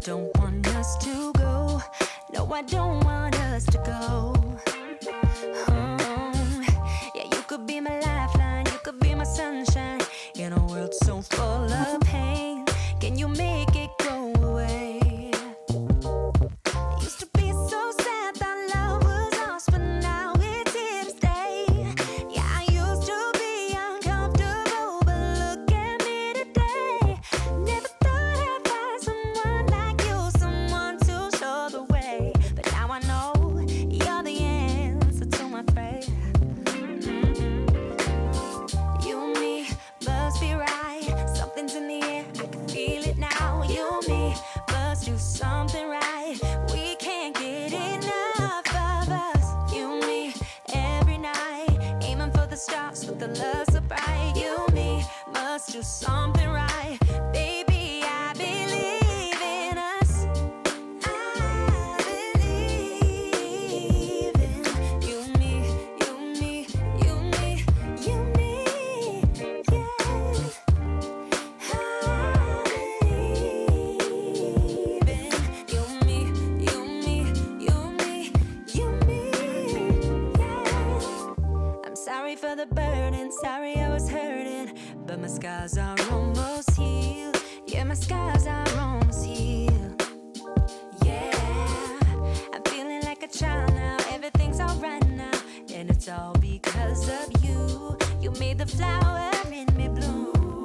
don't want us to go. No, I don't want us to go. Yeah, you could be my lifeline, you could be my sunshine. In a world so full of pain, can you make it go away? Used to be so sad that love was lost, but now it's here to stay. Yeah, I used to be uncomfortable, but look at me today. Never thought I'd find someone like you, someone to show the way. But now I know you're the answer to my prayer. You and me must be right. Something's in the air, I can feel it now. You and me must do something right. We can't get enough of us. You and me every night, aiming for the stars with the love so bright. You and me must do something right. Baby, I believe in us. I believe in you and me, you and me, you and me, you and me, yeah. I believe in you and me, you and me, you and me, you and me, yeah. I'm sorry for the burden, sorry I was hurting, but my scars are almost healed. Yeah, my scars are almost healed. Yeah, I'm feeling like a child now. Everything's alright now, and it's all because of you. You made the flower in me bloom.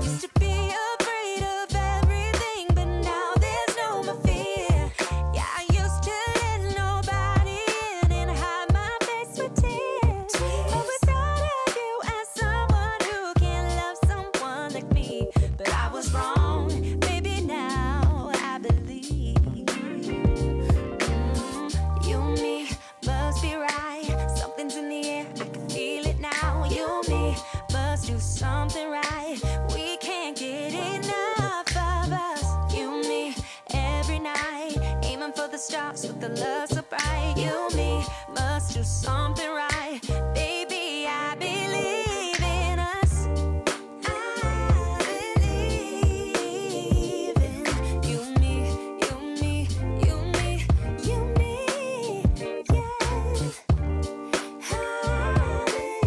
Used to be afraid of everything, but now there's no more fear. Yeah, I used to let nobody in and hide my face with tears. Always thought of you as someone who can love someone like me, but I was wrong. Baby, now I believe. You and me must be right. Something's in the air, I can feel it now. You and me must do something right. We can't get enough of us. You and me every night, aiming for the stars with the love so bright. You and me must do something right. Baby, I believe in us. I believe in you and me, you and me, you and me, you and me, yeah. I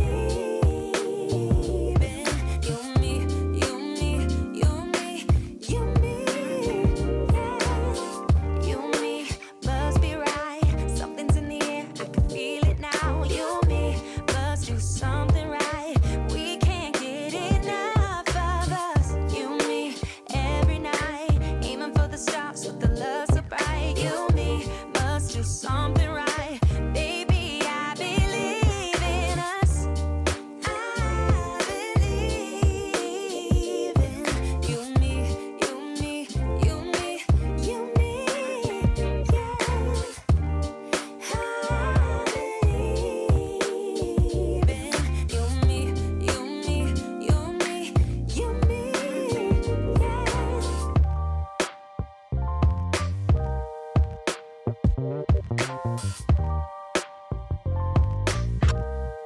believe in you and me, you and me, you and me, you and me, yeah. You and me must be right. Something's in the air, I can feel it now. You and me must do something right. We can't get enough of us. You and me every night, aiming for the stars with the love so bright. You and me must do something right. Baby, I believe in us. I believe in you and me, you and me, you and me, you and me, yeah. I believe in you and me, you and me, you and me, you and me, yeah.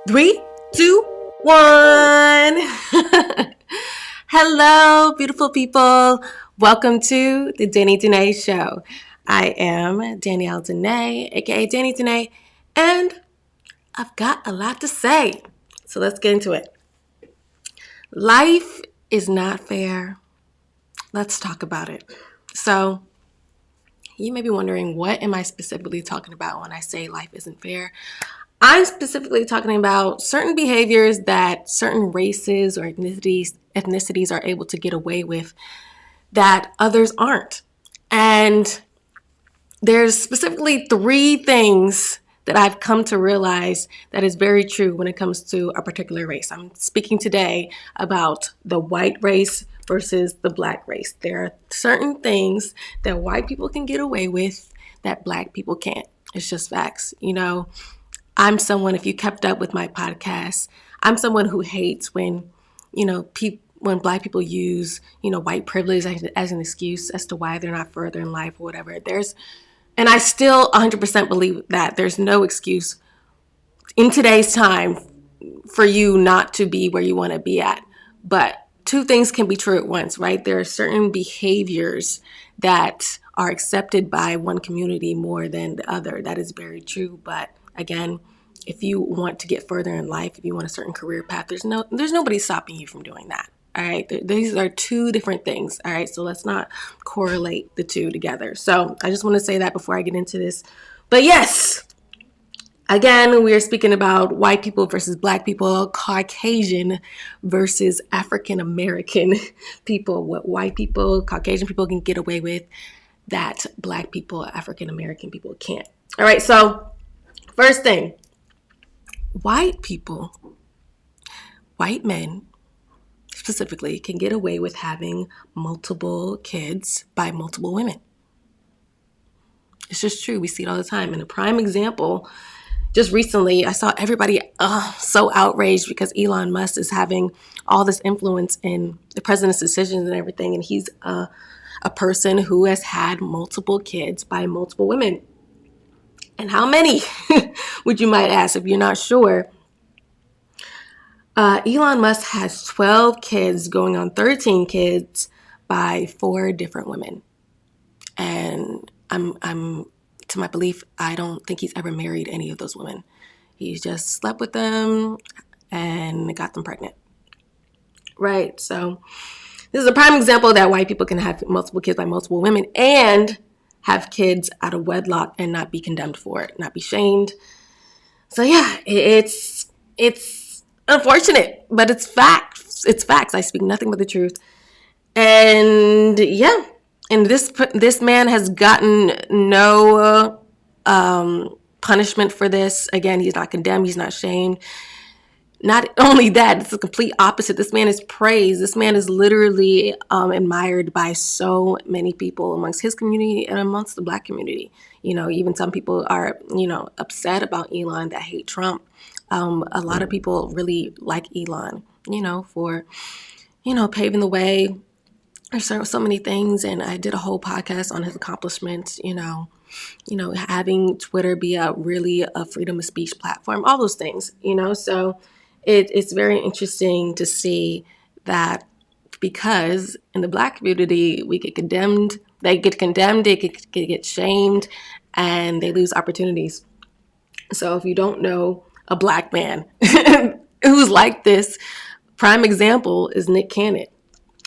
3, 2, 1. Hello, beautiful people. Welcome to the Danae Show. I am Danielle Danea, aka Danae, and I've got a lot to say. So let's get into it. Life is not fair. Let's talk about it. So you may be wondering, what am I specifically talking about when I say life isn't fair? I'm specifically talking about certain behaviors that certain races or ethnicities are able to get away with that others aren't. And there's specifically 3 things that I've come to realize that is very true when it comes to a particular race. I'm speaking today about the white race versus the black race. There are certain things that white people can get away with that black people can't. It's just facts. You know, I'm someone, if you kept up with my podcast, I'm someone who hates when, when black people use, white privilege as an excuse as to why they're not further in life or whatever. And I still 100% believe that there's no excuse in today's time for you not to be where you want to be at. But two things can be true at once, right? There are certain behaviors that are accepted by one community more than the other. That is very true. But again, if you want to get further in life, if you want a certain career path, there's nobody stopping you from doing that. All right. These are two different things. All right. So let's not correlate the two together. So I just want to say that before I get into this. But yes, again, we are speaking about white people versus black people, Caucasian versus African American people. What white people, Caucasian people can get away with that black people, African American people can't. All right. So first thing, white people, white men specifically, can get away with having multiple kids by multiple women. It's just true. We see it all the time. And a prime example, just recently, I saw everybody so outraged because Elon Musk is having all this influence in the president's decisions and everything. And he's a person who has had multiple kids by multiple women. And how many, would you might ask if you're not sure? Elon Musk has 12 kids going on 13 kids by 4 different women. And I'm to my belief, I don't think he's ever married any of those women. He's just slept with them and got them pregnant. Right. So this is a prime example that white people can have multiple kids by multiple women and have kids out of wedlock and not be condemned for it, not be shamed. So yeah, it's unfortunate, but it's facts. It's facts. I speak nothing but the truth. And yeah, and this man has gotten no punishment for this. Again, he's not condemned. He's not shamed. Not only that, it's the complete opposite. This man is praised. This man is literally admired by so many people amongst his community and amongst the black community. You know, even some people are, upset about Elon that hate Trump. A lot of people really like Elon, for, paving the way. There's so many things. And I did a whole podcast on his accomplishments, having Twitter be a freedom of speech platform, all those things, so it's very interesting to see that because in the black community, we get condemned, they get shamed, and they lose opportunities. So if you don't know a black man who's like this, prime example is Nick Cannon,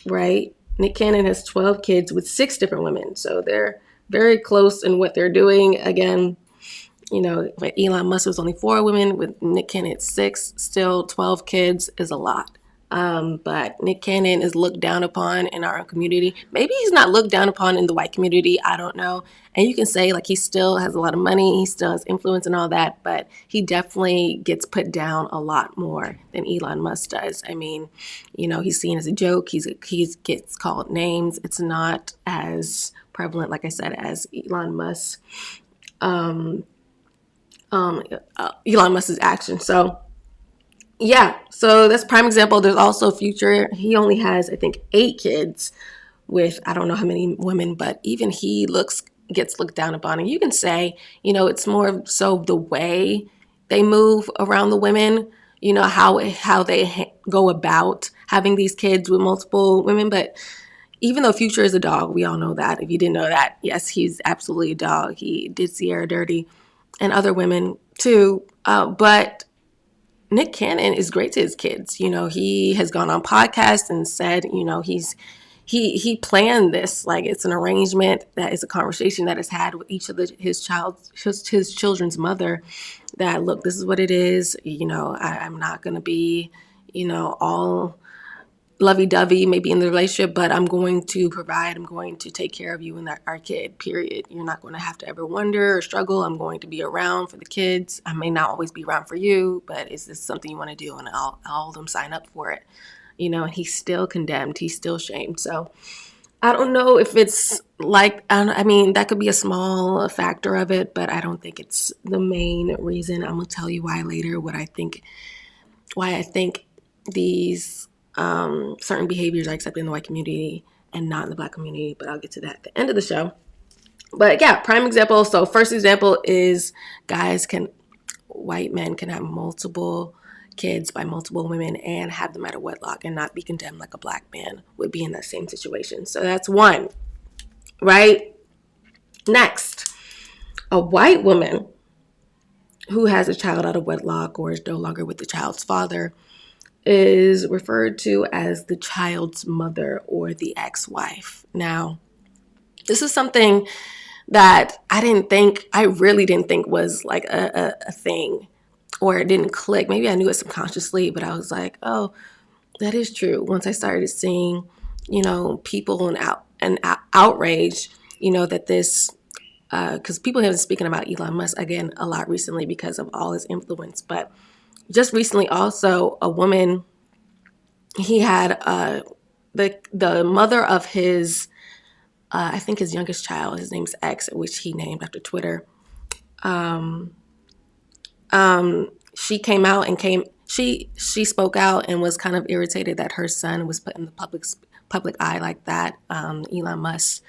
right? Nick Cannon has 12 kids with 6 different women. So they're very close in what they're doing. Again, but Elon Musk was only 4 women. With Nick Cannon, it's 6. Still, 12 kids is a lot. But Nick Cannon is looked down upon in our community. Maybe he's not looked down upon in the white community. I don't know. And you can say he still has a lot of money. He still has influence and all that. But he definitely gets put down a lot more than Elon Musk does. I mean, he's seen as a joke. He gets called names. It's not as prevalent, like I said, as Elon Musk. Elon Musk's action. So yeah, so that's prime example. There's also Future. He only has, I think, 8 kids with I don't know how many women, but even he gets looked down upon. And you can say, it's more so the way they move around the women, how they go about having these kids with multiple women. But even though Future is a dog, we all know that. If you didn't know that, yes, he's absolutely a dog. He did Sierra dirty and other women too. But Nick Cannon is great to his kids. He has gone on podcasts and said, he planned this. It's an arrangement that is a conversation that is had with each of his children's mother that, look, this is what it is. I'm not going to be, all lovey-dovey maybe in the relationship, but I'm going to provide, I'm going to take care of you and our kid, period. You're not going to have to ever wonder or struggle. I'm going to be around for the kids. I may not always be around for you, but is this something you want to do? And all of them sign up for it. And he's still condemned. He's still shamed. So I don't know if it's that could be a small factor of it, but I don't think it's the main reason. I'm going to tell you why later, why I think these certain behaviors are accepted in the white community and not in the black community, but I'll get to that at the end of the show. But yeah, prime example. So first example is white men can have multiple kids by multiple women and have them out of wedlock and not be condemned like a black man would be in that same situation. So that's one, right? Next, a white woman who has a child out of wedlock or is no longer with the child's father is referred to as the child's mother or the ex-wife. Now, this is something that I really didn't think was like a thing, or it didn't click. Maybe I knew it subconsciously, but I was like, oh, that is true. Once I started seeing, people and outrage, that this, because people have been speaking about Elon Musk again a lot recently because of all his influence. But just recently, also a woman, he had the mother of his, I think his youngest child, his name's X, which he named after Twitter. She came out and she spoke out and was kind of irritated that her son was put in the public eye like that. Elon Musk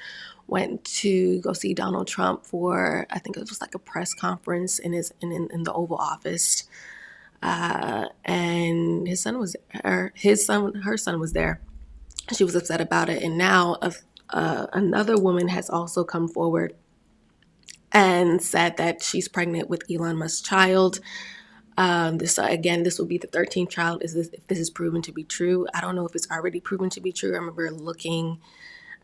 went to go see Donald Trump for, I think it was like a press conference in the Oval Office, and her son was there. She was upset about it, and now another woman has also come forward and said that she's pregnant with Elon Musk's child. This will be the 13th child. If this is proven to be true? I don't know if it's already proven to be true. I remember looking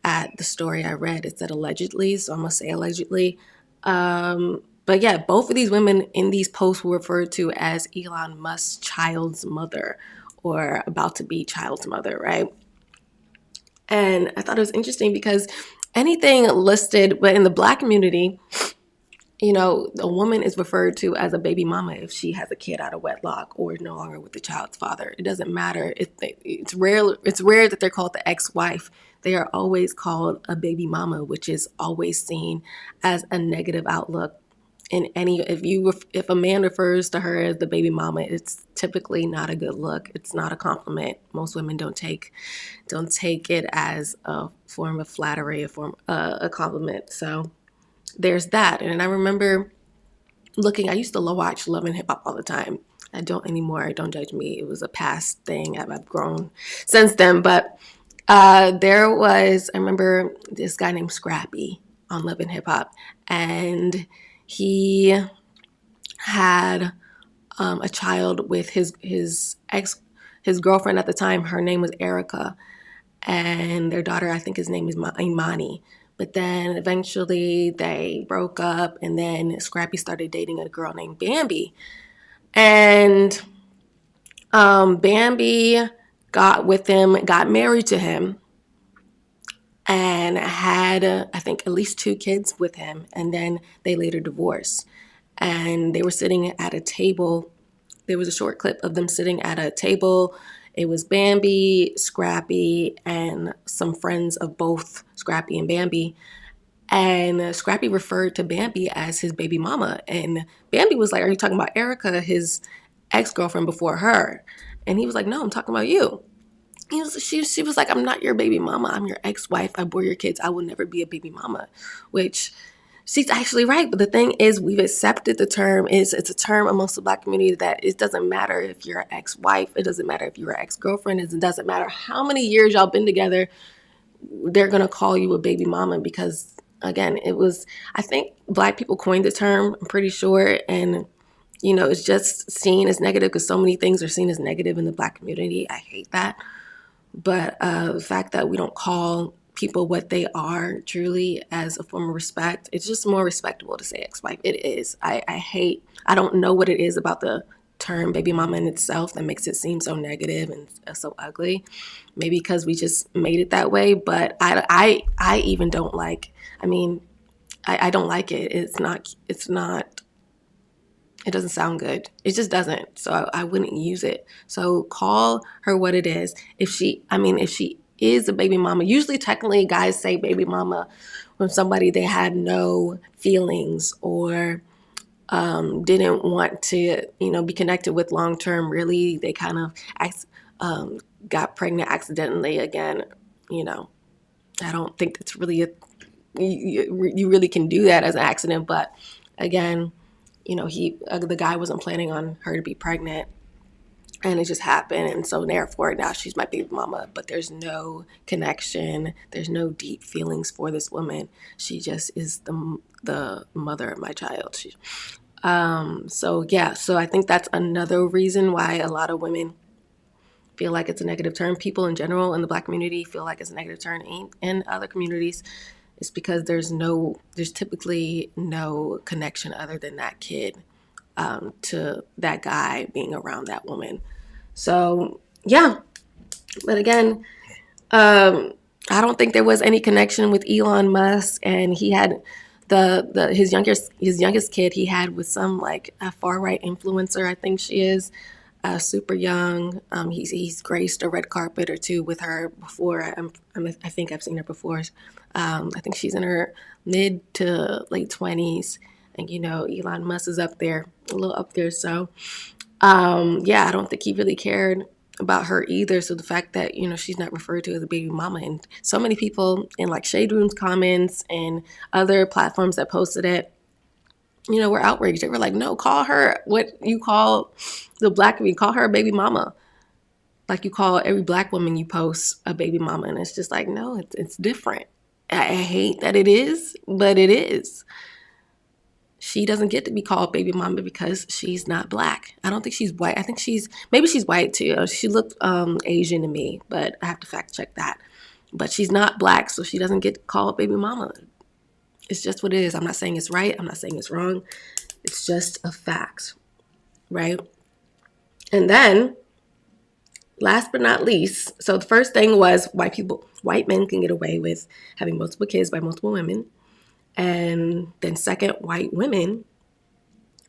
at the story I read. It said allegedly, so I must say allegedly. But yeah, both of these women in these posts were referred to as Elon Musk's child's mother or about to be child's mother, right? And I thought it was interesting because anything listed, but in the Black community, a woman is referred to as a baby mama if she has a kid out of wedlock or is no longer with the child's father. It doesn't matter. It's rare that they're called the ex-wife. They are always called a baby mama, which is always seen as a negative outlook. If a man refers to her as the baby mama, it's typically not a good look. It's not a compliment. Most women don't take it as a form of flattery, a compliment. So there's that. And I remember I used to watch Love and Hip Hop all the time. I don't anymore. Don't judge me. It was a past thing. I've grown since then. But I remember this guy named Scrappy on Love and Hip Hop. And he had a child with his girlfriend at the time. Her name was Erica. And their daughter, I think his name is Imani. But then eventually they broke up, and then Scrappy started dating a girl named Bambi. And Bambi got married to him, and had, I think, at least 2 kids with him. And then they later divorced. And they were sitting at a table. There was a short clip of them sitting at a table. It was Bambi, Scrappy, and some friends of both Scrappy and Bambi. And Scrappy referred to Bambi as his baby mama. And Bambi was like, "Are you talking about Erica, his ex-girlfriend before her?" And he was like, "No, I'm talking about you." She was like, "I'm not your baby mama. I'm your ex-wife. I bore your kids. I will never be a baby mama," which she's actually right. But the thing is, we've accepted the term. It's a term amongst the Black community that it doesn't matter if you're an ex-wife. It doesn't matter if you're an ex-girlfriend. It doesn't matter how many years y'all been together. They're going to call you a baby mama because, again, I think Black people coined the term, I'm pretty sure. And, it's just seen as negative because so many things are seen as negative in the Black community. I hate that. But the fact that we don't call people what they are truly as a form of respect, it's just more respectable to say ex-wife. It is. I don't know what it is about the term baby mama in itself that makes it seem so negative and so ugly. Maybe because we just made it that way. But I even don't like, I don't like it. It's not, it doesn't sound good. It just doesn't. So I wouldn't use it. So call her what it is. If she is a baby mama, usually technically guys say baby mama when somebody they had no feelings or didn't want to, be connected with long term. Really, they kind of got pregnant accidentally. Again, I don't think that's really you really can do that as an accident. But again, the guy wasn't planning on her to be pregnant. and it just happened, and so therefore now she's my baby mama, but there's no connection, there's no deep feelings for this woman. She just is the mother of my child. So yeah, so I think that's another reason why a lot of women feel like it's a negative term. People in general in the Black community feel like it's a negative term. In other communities, it's because there's typically no connection other than that kid to that guy being around that woman. So yeah, but again, I don't think there was any connection with Elon Musk, and he had his youngest kid he had with some like a far right influencer. I think she is super young. He's graced a red carpet or two with her before. I think I've seen her before. I think she's in her mid to late 20s, and Elon Musk is up there, a little up there. So yeah, I don't think he really cared about her either. So the fact that she's not referred to as a baby mama, and so many people in like Shade Room's comments and other platforms that posted it, were outraged. They were like, no, call her what you call the Black community, call her a baby mama, like you call every Black woman you post a baby mama. And it's just like, no, it's different. I hate that it is, but it is. She doesn't get to be called baby mama because she's not Black. I don't think she's white. I think maybe she's white too. She looked Asian to me, but I have to fact check that. But she's not Black, so she doesn't get called baby mama. It's just what it is. I'm not saying it's right. I'm not saying it's wrong. It's just a fact, right? And then, last but not least, so the first thing was white men can get away with having multiple kids by multiple women. And then second, white women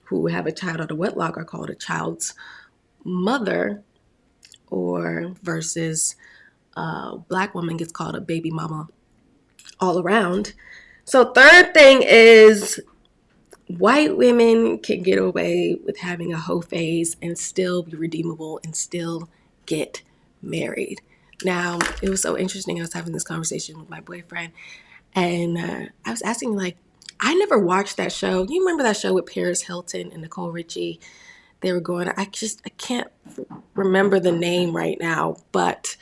who have a child out of wedlock are called a child's mother, or versus Black woman gets called a baby mama all around. So third thing is white women can get away with having a hoe phase and still be redeemable and still get married. Now, it was so interesting. I was having this conversation with my boyfriend, and I was asking, like, I never watched that show. You remember that show with Paris Hilton and Nicole Richie? They were going, I can't remember the name right now, but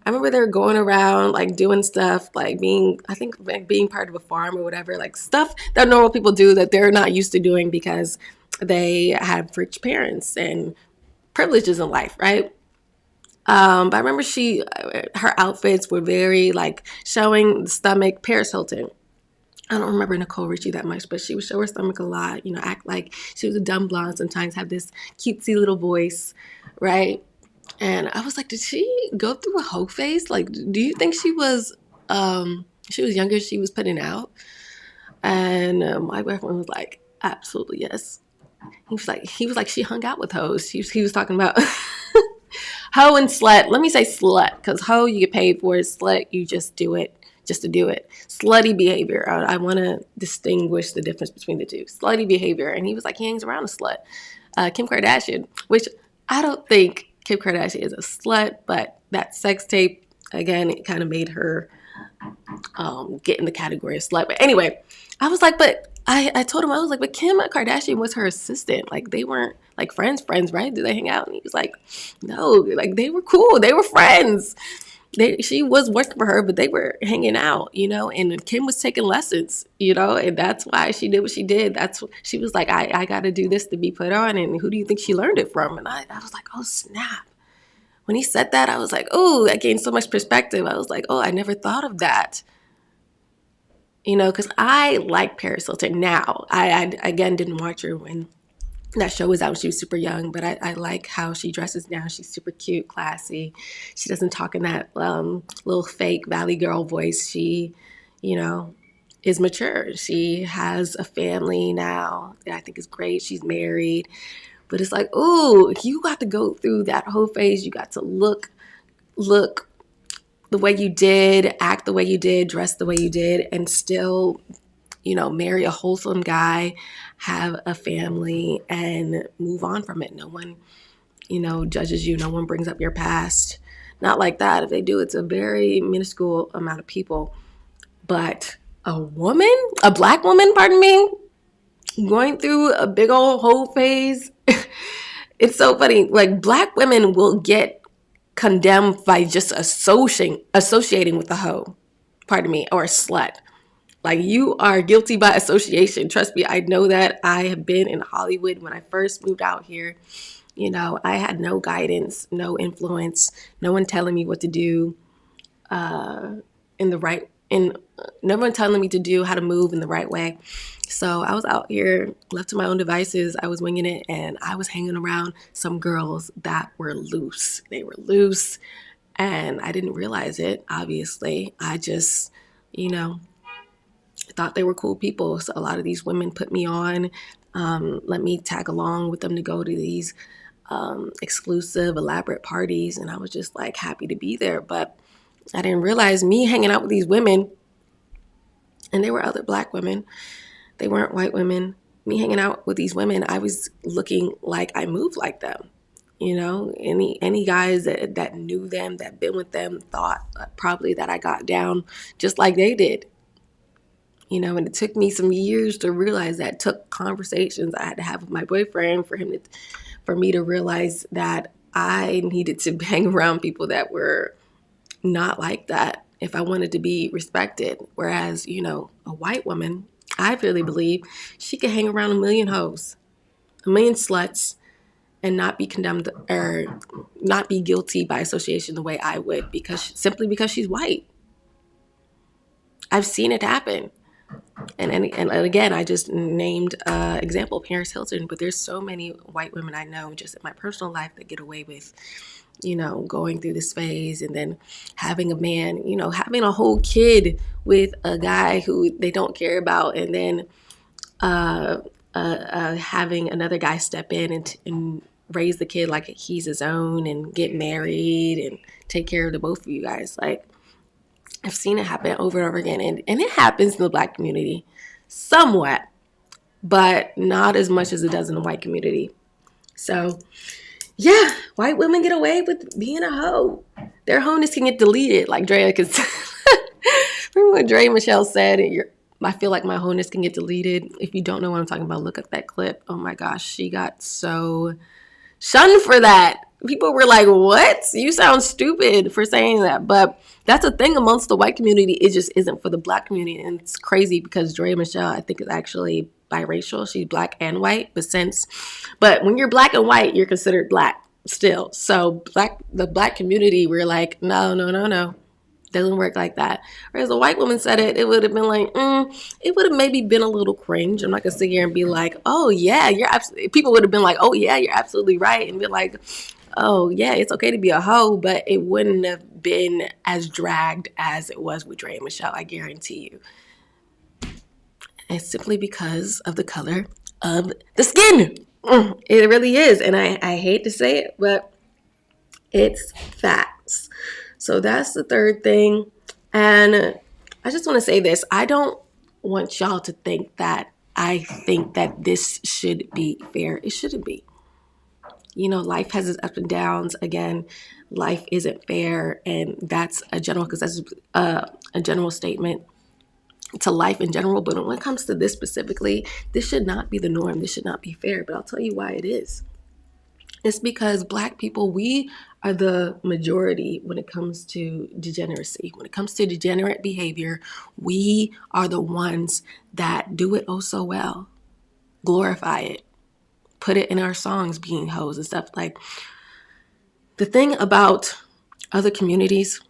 I remember they were going around, like, doing stuff, like being part of a farm or whatever, like stuff that normal people do that they're not used to doing because they have rich parents and privileges in life, right? But I remember her outfits were very like showing the stomach. Paris Hilton. I don't remember Nicole Richie that much, but she would show her stomach a lot, act like she was a dumb blonde, sometimes have this cutesy little voice, right? And I was like, did she go through a hoe phase? Like, do you think she was younger, she was putting out? And my boyfriend was like, absolutely yes. He was like, she hung out with hoes. He was talking about hoe and slut. Let me say slut, because hoe you get paid for it. Slut, you just do it just to do it. Slutty behavior. I want to distinguish the difference between the two. Slutty behavior. And he was like, he hangs around a slut. Kim Kardashian, which I don't think Kim Kardashian is a slut, but that sex tape, again, it kind of made her get in the category of slut. But anyway, I was like, but I told him, I was like, but Kim Kardashian was her assistant. Like, they weren't like friends, right? Did they hang out? And he was like, no, like they were cool. They were friends. She was working for her, but they were hanging out, and Kim was taking lessons, and that's why she did what she did. She was like, I got to do this to be put on. And who do you think she learned it from? And I was like, oh, snap. When he said that, I was like, oh, I gained so much perspective. I was like, oh, I never thought of that. Because I like Paris Hilton now. I again, didn't watch her when that show was out when she was super young, but I like how she dresses now. She's super cute, classy. She doesn't talk in that little fake Valley Girl voice. She, is mature. She has a family now that I think is great. She's married. But it's like, ooh, you got to go through that whole phase. You got to look the way you did, act the way you did, dress the way you did, and still, marry a wholesome guy, have a family, and move on from it. No one, judges you. No one brings up your past. Not like that. If they do, it's a very minuscule amount of people. But a Black woman, pardon me, going through a big old whole phase It's so funny. Like, black women will get condemned by just associating with a hoe, pardon me, or a slut. Like, you are guilty by association. Trust me, I know that. I have been in Hollywood when I first moved out here. You know, I had no guidance, no influence, no one telling me what to do in the right, in no one telling me to do how to move in the right way. So I was out here left to my own devices. I was winging it, and I was hanging around some girls that were loose. They were loose, and I didn't realize it, obviously. I just, you know, thought they were cool people. So a lot of these women put me on, let me tag along with them to go to these exclusive, elaborate parties. And I was just like happy to be there. But I didn't realize me hanging out with these women, and they were other black women. They weren't white women. Me hanging out with these women, I was looking like I moved like them. You know, any guys that knew them, that been with them, thought probably that I got down just like they did. You know, and it took me some years to realize that. It took conversations I had to have with my boyfriend for me to realize that I needed to hang around people that were not like that if I wanted to be respected. Whereas, you know, a white woman, I really believe she could hang around a million hoes, a million sluts, and not be condemned or not be guilty by association the way I would, simply because she's white. I've seen it happen. And again, I just named example Paris Hilton, but there's so many white women I know just in my personal life that get away with, you know, going through this phase and then having a man, you know, having a whole kid with a guy who they don't care about, and then having another guy step in and raise the kid like he's his own and get married and take care of the both of you guys. Like, I've seen it happen over and over again. And it happens in the black community somewhat, but not as much as it does in the white community. So, yeah, white women get away with being a hoe. Their wholeness can get deleted, like Drea can. Remember what Dre Michelle said? I feel like my wholeness can get deleted. If you don't know what I'm talking about, look at that clip. Oh my gosh, she got so shunned for that. People were like, what? You sound stupid for saying that. But that's a thing amongst the white community. It just isn't for the black community. And it's crazy because Drea Michelle, I think, is actually biracial. She's black and white. But when you're black and white, you're considered black still. So the black community, we're like, no. Doesn't work like that. Whereas a white woman said it, it would have been like, it would have maybe been a little cringe. I'm not going to sit here and be like, oh, yeah, people would have been like, oh, yeah, you're absolutely right. And be like, oh, yeah, it's okay to be a hoe. But it wouldn't have been as dragged as it was with Dre and Michelle, I guarantee you. And it's simply because of the color of the skin. It really is. And I hate to say it, but it's facts. So that's the third thing. And I just want to say this. I don't want y'all to think that I think that this should be fair. It shouldn't be. You know, life has its ups and downs. Again, life isn't fair. And that's a general statement to life in general. But when it comes to this specifically, this should not be the norm. This should not be fair. But I'll tell you why it is. It's because black people, we are the majority when it comes to degeneracy. When it comes to degenerate behavior, we are the ones that do it oh so well, glorify it, put it in our songs, being hoes and stuff. Like, the thing about other communities,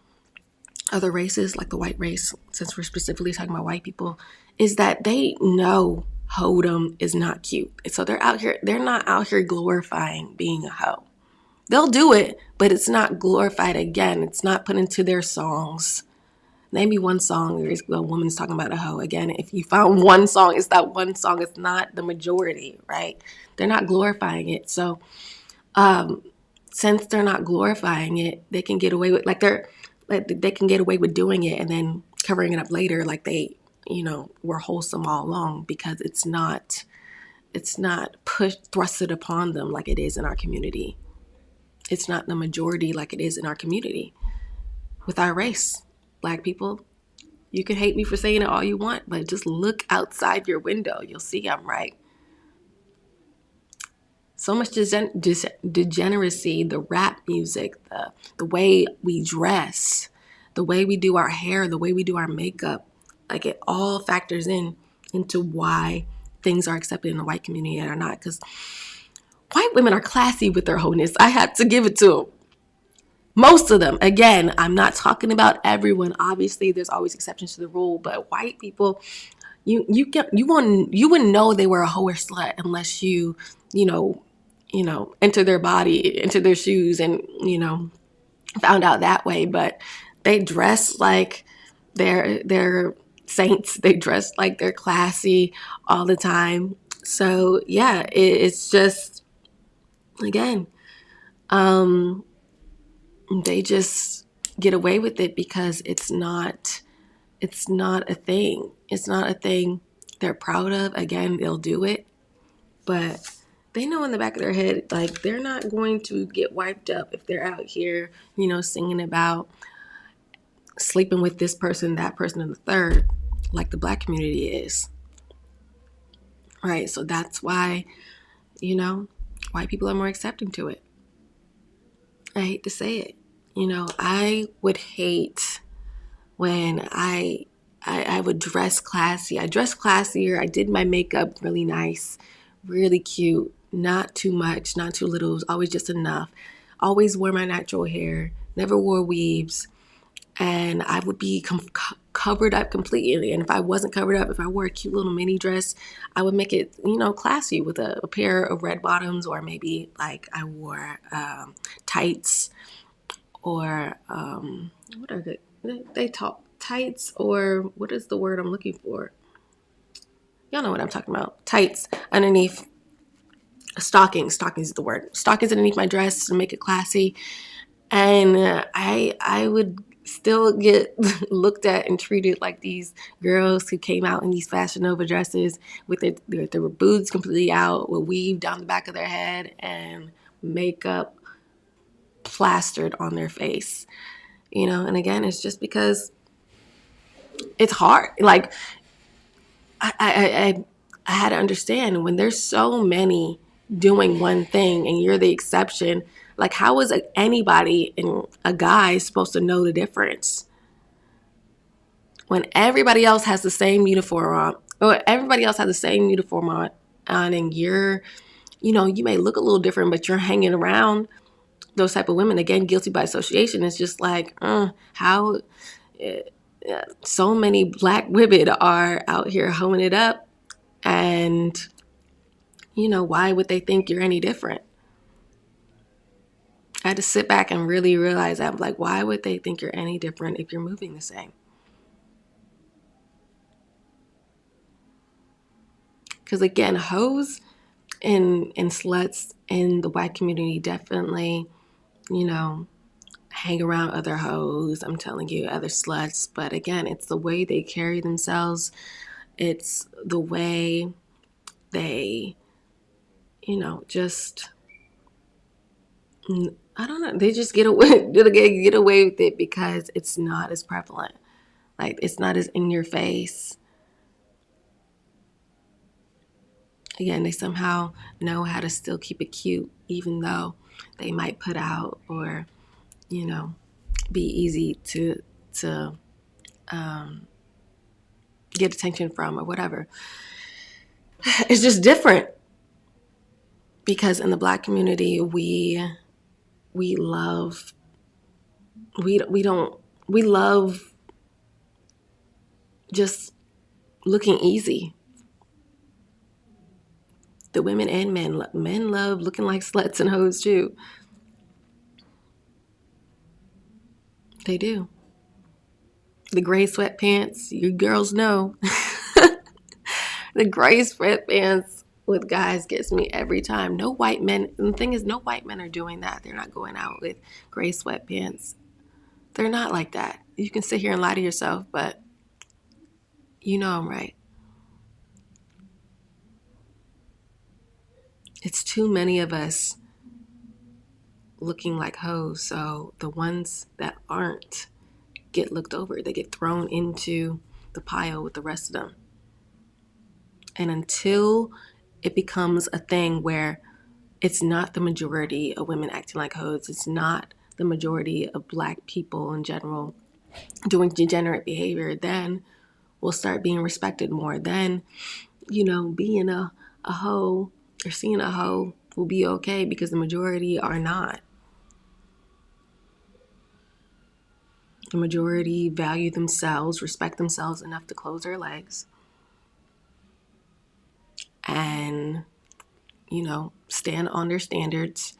other races, like the white race, since we're specifically talking about white people, is that they know hoedom is not cute. So they're not out here glorifying being a hoe. They'll do it, but it's not glorified. Again, it's not put into their songs. Maybe one song where a woman's talking about a hoe. Again, if you found one song, it's that one song. It's not the majority, right? They're not glorifying it. So since they're not glorifying it, they can get away with they can get away with doing it and then covering it up later like they, you know, were wholesome all along, because it's not thrusted upon them like it is in our community. It's not the majority like it is in our community. With our race, black people, you can hate me for saying it all you want, but just look outside your window. You'll see I'm right. So much degeneracy, the rap music, the way we dress, the way we do our hair, the way we do our makeup. Like it all factors into why things are accepted in the white community or not. Because white women are classy with their wholeness. I had to give it to them. Most of them. Again, I'm not talking about everyone. Obviously, there's always exceptions to the rule, but white people, you wouldn't know they were a hoe or slut unless you know, enter their body, enter their shoes, and found out that way. But they dress like they're saints. They dress like they're classy all the time. So yeah, it's just, again, they just get away with it because it's not a thing. It's not a thing they're proud of. Again, they'll do it, but they know in the back of their head, like, they're not going to get wiped up if they're out here, singing about sleeping with this person, that person, and the third, like the black community is. Right? So that's why, white people are more accepting to it. I hate to say it. I would hate when I would dress classy. I dressed classier. I did my makeup really nice, really cute. Not too much, not too little. It was always just enough. Always wore my natural hair. Never wore weaves. And I would be covered up completely. And if I wasn't covered up, if I wore a cute little mini dress, I would make it, classy with a pair of red bottoms, or maybe like I wore tights, or what are they talk tights, or what is the word I'm looking for? Y'all know what I'm talking about. Tights underneath. Stockings is the word. Stockings underneath my dress to make it classy. And I would still get looked at and treated like these girls who came out in these Fashion Nova dresses with their boobs completely out, with weave down the back of their head, and makeup plastered on their face. And again, it's just because it's hard. Like, I had to understand, when there's so many doing one thing and you're the exception, like, how is anybody and a guy supposed to know the difference when everybody else has the same uniform on, or everybody else has the same uniform on, and you're, you may look a little different, but you're hanging around those type of women. Again, guilty by association. It's just like, how so many black women are out here hoeing it up, and why would they think you're any different? I had to sit back and really realize that. I'm like, why would they think you're any different if you're moving the same? Because again, hoes and sluts in the white community definitely, hang around other hoes. I'm telling you, other sluts. But again, it's the way they carry themselves. It's the way they, just, I don't know. They just get away with it because it's not as prevalent. Like, it's not as in your face. Again, they somehow know how to still keep it cute, even though they might put out, or, be easy to get attention from, or whatever. It's just different because in the black community, we love just looking easy. The women and men love looking like sluts and hoes too. They do. The gray sweatpants, you girls know. The gray sweatpants with guys gets me every time. No white men, and the thing is, no white men are doing that. They're not going out with gray sweatpants. They're not like that. You can sit here and lie to yourself, but I'm right. It's too many of us looking like hoes, so the ones that aren't get looked over. They get thrown into the pile with the rest of them. And until it becomes a thing where it's not the majority of women acting like hoes. It's not the majority of Black people in general doing degenerate behavior. Then we'll start being respected more. Then, being a hoe or seeing a hoe will be okay because the majority are not. The majority value themselves, respect themselves enough to close their legs and, stand on their standards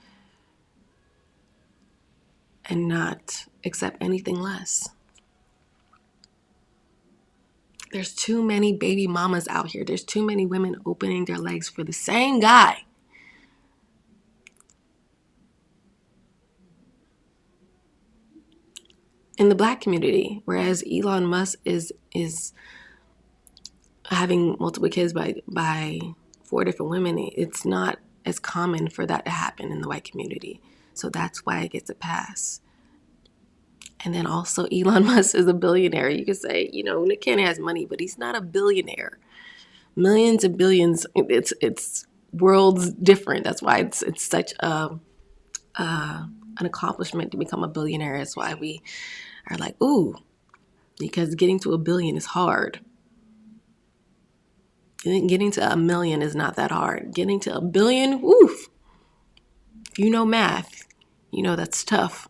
and not accept anything less. There's too many baby mamas out here. There's too many women opening their legs for the same guy. In the Black community, whereas Elon Musk is having multiple kids by 4 different women, it's not as common for that to happen in the white community. So that's why it gets a pass. And then also Elon Musk is a billionaire. You could say, Nick Cannon has money, but he's not a billionaire. Millions and billions, it's worlds different. That's why it's such an accomplishment to become a billionaire. That's why we are like, ooh, because getting to $1 billion is hard. Getting to 1 million is not that hard. Getting to 1 billion, woof. If you know math, that's tough.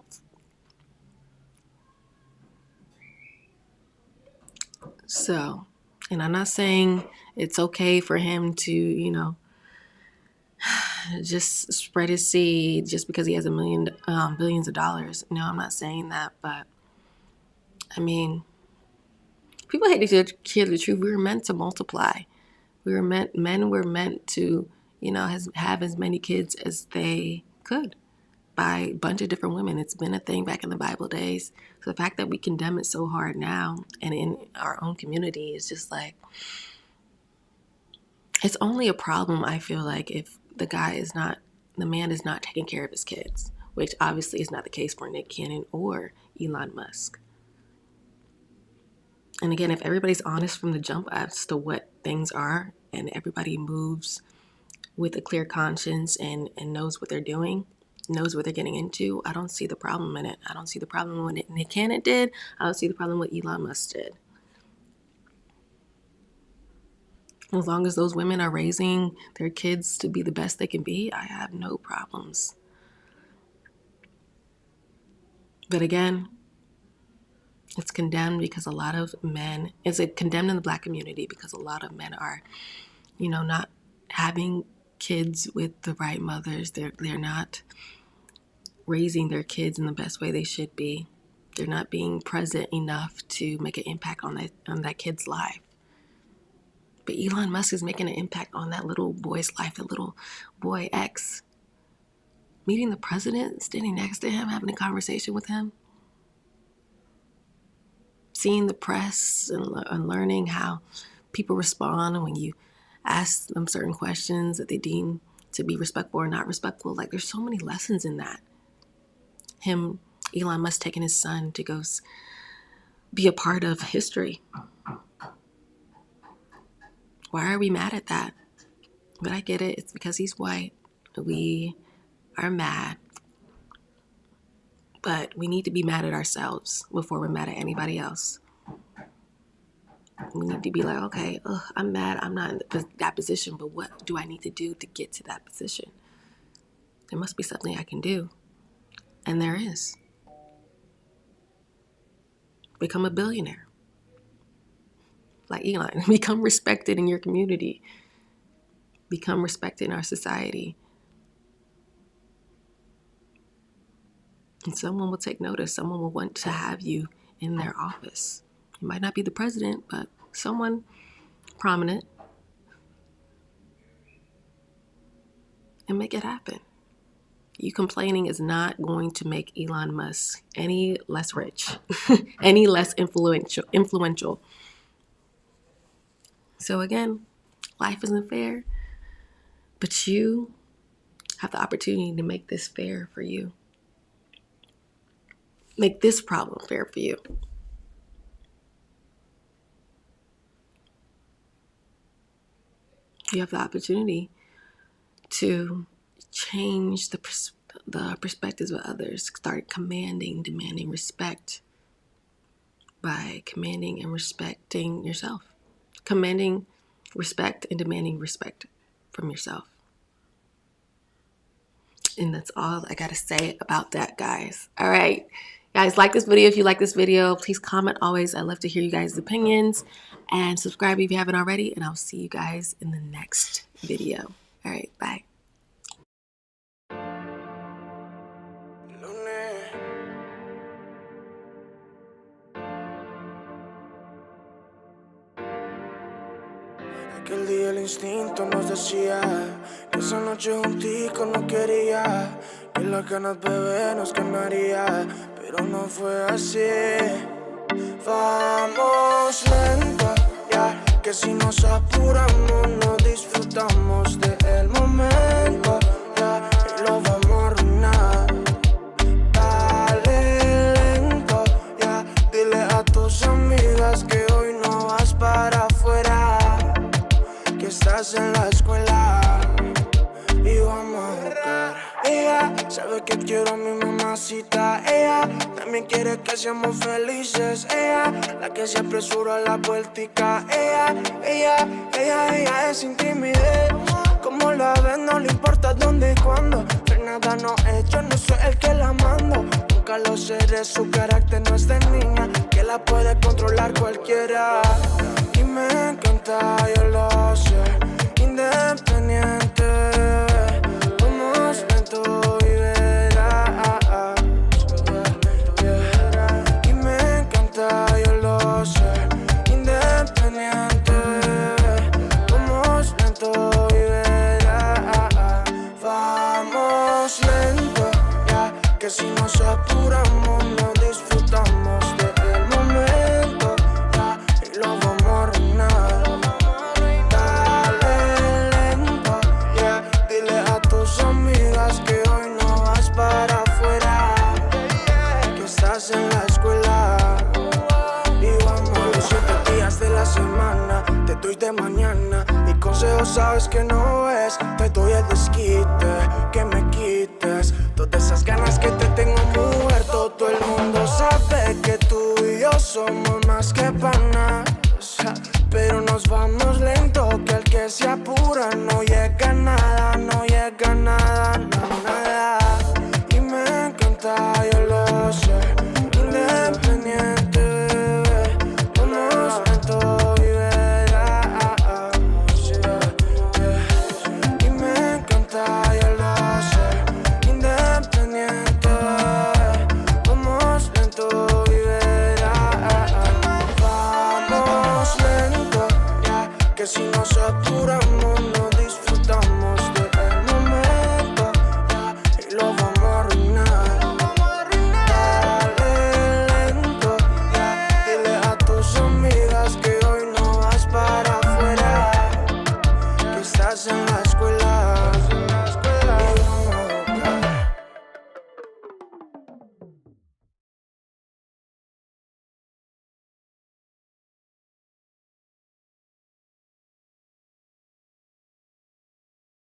So, and I'm not saying it's okay for him to, just spread his seed just because he has billions of dollars. No, I'm not saying that, but I mean, people hate to hear the truth. We were meant to multiply. Men were meant to, have as many kids as they could by a bunch of different women. It's been a thing back in the Bible days. So the fact that we condemn it so hard now and in our own community is just like, it's only a problem, I feel like, if the man is not taking care of his kids, which obviously is not the case for Nick Cannon or Elon Musk. And again, if everybody's honest from the jump as to what things are and everybody moves with a clear conscience and knows what they're doing, knows what they're getting into, I don't see the problem in it. I don't see the problem with what Nick Cannon did. I don't see the problem with what Elon Musk did. As long as those women are raising their kids to be the best they can be, I have no problems. But again, it's condemned because a lot of men, it's condemned in the Black community because a lot of men are, not having kids with the right mothers. They're not raising their kids in the best way they should be. They're not being present enough to make an impact on that kid's life. But Elon Musk is making an impact on that little boy's life, the little boy X. Meeting the president, standing next to him, having a conversation with him. Seeing the press and learning how people respond when you ask them certain questions that they deem to be respectful or not respectful. Like, there's so many lessons in that. Elon Musk taking his son to go be a part of history. Why are we mad at that? But I get it. It's because he's white. We are mad. But we need to be mad at ourselves before we're mad at anybody else. We need to be like, okay, I'm mad. I'm not in that position, but what do I need to do to get to that position? There must be something I can do. And there is. Become a billionaire. Like Elon, become respected in your community. Become respected in our society. And someone will take notice. Someone will want to have you in their office. You might not be the president, but someone prominent. And make it happen. You complaining is not going to make Elon Musk any less rich, any less influential. So again, life isn't fair, but you have the opportunity to make this fair for you. Make this problem fair for you. You have the opportunity to change the perspectives of others. Start demanding respect by commanding and respecting yourself. Commanding respect and demanding respect from yourself. And that's all I gotta say about that, guys. All right. Guys, like this video. If you like this video, please comment always. I love to hear you guys' opinions. And subscribe if you haven't already. And I'll see you guys in the next video. All right, bye. Aquel día el instinto nos decía que esa noche juntico no quería, que las ganas bebé nos ganaría, pero no fue así. Vamos lento, ya que si nos apuramos no disfrutamos del momento, ya, y lo vamos a arruinar. Dale lento, ya, dile a tus amigas que hoy no vas para afuera, que estás en la escuela y vamos a jugar. Ella sabe que quiero a mi mamacita. Ella también quiere que seamos felices. Ella, la que se apresura a la vueltica. Ella es intimidez. Como la ven, no le importa dónde y cuándo. Pero nada no he hecho, no soy el que la mando. Nunca lo seré, su carácter no es de niña, que la puede controlar cualquiera. Y me encanta, yo lo sé, independiente. Vamos lento y verás. Y me encanta, yo lo sé, independiente. Vamos lento y verás. Vamos lento, ya, que si nos apuramos no disfrutamos del momento, ya, y lo vamos a arruinar. Dale lento, ya, dile a tus amigas que hoy no vas para afuera, que estás en la escuela y vamos. Los 7 días de la semana te doy de mañana, mi consejo sabes que no es, te doy el desquite, que me quites todas esas ganas que te tengo, mujer. Todo el mundo sabe que tú y yo somos más que pan.